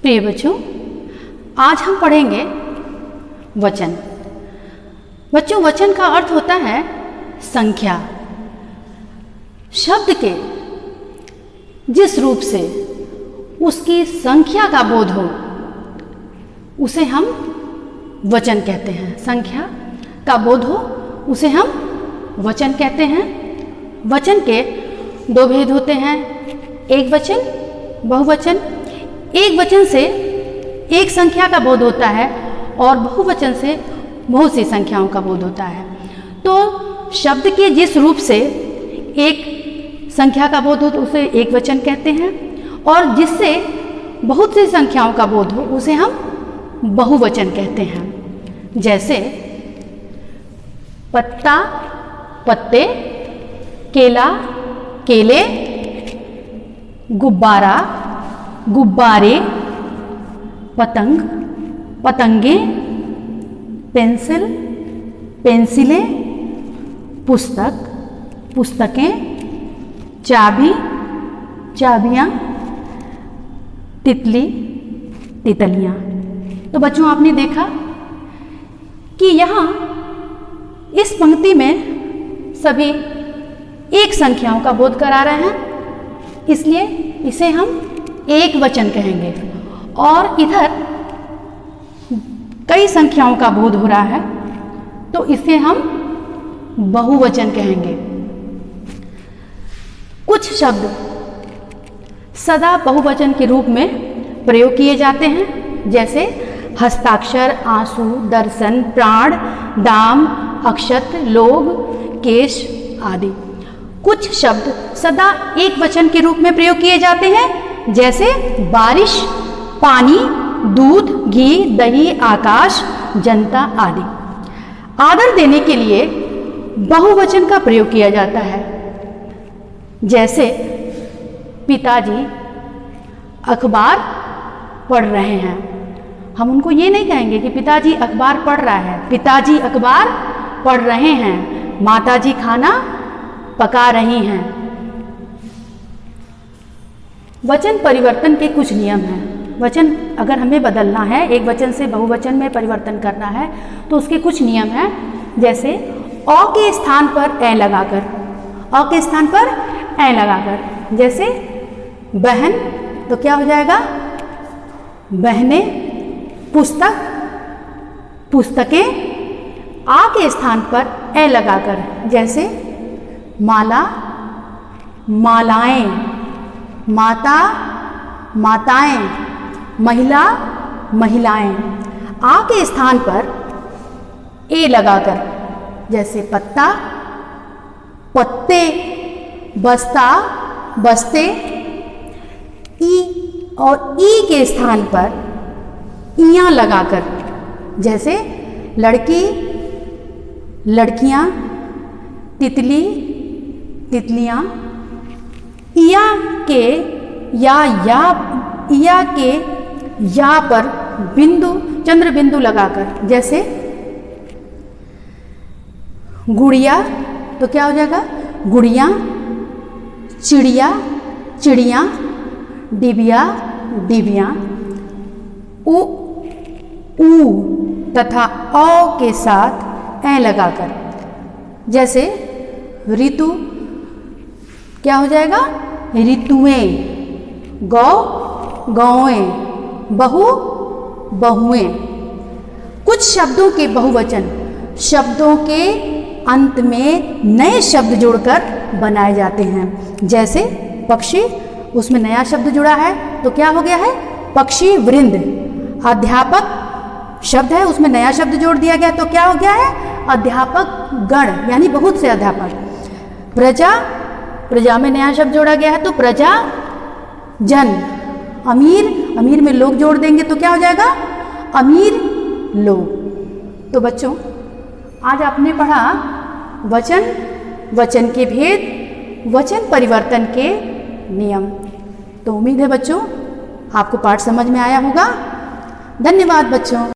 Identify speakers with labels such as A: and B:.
A: प्रिय बच्चों, आज हम पढ़ेंगे वचन। बच्चों, वचन का अर्थ होता है संख्या। शब्द के जिस रूप से उसकी संख्या का बोध हो उसे हम वचन कहते हैं। संख्या का बोध हो उसे हम वचन कहते हैं। वचन के दो भेद होते हैं, एक वचन, बहुवचन। एक वचन से एक संख्या का बोध होता है और बहुवचन से बहुत सी संख्याओं का बोध होता है। तो शब्द के जिस रूप से एक संख्या का बोध हो तो उसे एक वचन कहते हैं, और जिससे बहुत सी संख्याओं का बोध हो उसे हम बहुवचन कहते हैं। जैसे पत्ता, पत्ते, केला, केले, गुब्बारा, गुब्बारे, पतंग, पतंगे, पेंसिल, पेंसिलें, पुस्तक, पुस्तकें, चाबी, चाबियाँ, तितली, तितलियाँ। तो बच्चों, आपने देखा कि यहाँ इस पंक्ति में सभी एक संख्याओं का बोध करा रहे हैं, इसलिए इसे हम एक वचन कहेंगे। और इधर कई संख्याओं का बोध हो रहा है तो इसे हम बहुवचन कहेंगे। कुछ शब्द सदा बहुवचन के रूप में प्रयोग किए जाते हैं, जैसे हस्ताक्षर, आंसू, दर्शन, प्राण, दाम, अक्षत, लोग, केश आदि। कुछ शब्द सदा एक वचन के रूप में प्रयोग किए जाते हैं, जैसे बारिश, पानी, दूध, घी, दही, आकाश, जनता आदि। आदर देने के लिए बहुवचन का प्रयोग किया जाता है, जैसे पिताजी अखबार पढ़ रहे हैं। हम उनको ये नहीं कहेंगे कि पिताजी अखबार पढ़ रहा है, पिताजी अखबार पढ़ रहे हैं। माताजी खाना पका रही हैं। वचन परिवर्तन के कुछ नियम हैं। वचन अगर हमें बदलना है, एक वचन से बहुवचन में परिवर्तन करना है, तो उसके कुछ नियम हैं, जैसे अ के स्थान पर ए लगाकर, अ के स्थान पर ए लगाकर। जैसे बहन, तो क्या हो जाएगा? बहनें। पुस्तक, पुस्तकें। आ के स्थान पर ए लगाकर, जैसे माला, मालाएं। माता, माताएं। महिला, महिलाएं। आ के स्थान पर ए लगाकर, जैसे पत्ता, पत्ते। बस्ता, बस्ते। ई और ई के स्थान पर इयां लगाकर, जैसे लड़की, लड़कियां, तितली, तितलियां। इया के या पर बिंदु, चंद्र बिंदु लगाकर, जैसे गुड़िया, तो क्या हो जाएगा? गुड़िया। चिड़िया, चिड़िया। डिबिया, डिबिया। उ तथा औ के साथ ए लगाकर, जैसे ऋतु, क्या हो जाएगा? ऋतुएं। गौ, गौएं। बहु, बहुएं। कुछ शब्दों के बहुवचन शब्दों के अंत में नए शब्द जोड़कर बनाए जाते हैं, जैसे पक्षी, उसमें नया शब्द जुड़ा है तो क्या हो गया है? पक्षी वृंद। अध्यापक शब्द है, उसमें नया शब्द जोड़ दिया गया तो क्या हो गया है? अध्यापक गण, यानी बहुत से अध्यापक। प्रजा, प्रजा में नया शब्द जोड़ा गया है तो प्रजा जन। अमीर, अमीर में लोग जोड़ देंगे तो क्या हो जाएगा? अमीर लोग। तो बच्चों, आज आपने पढ़ा वचन, वचन के भेद, वचन परिवर्तन के नियम। तो उम्मीद है बच्चों आपको पाठ समझ में आया होगा। धन्यवाद बच्चों।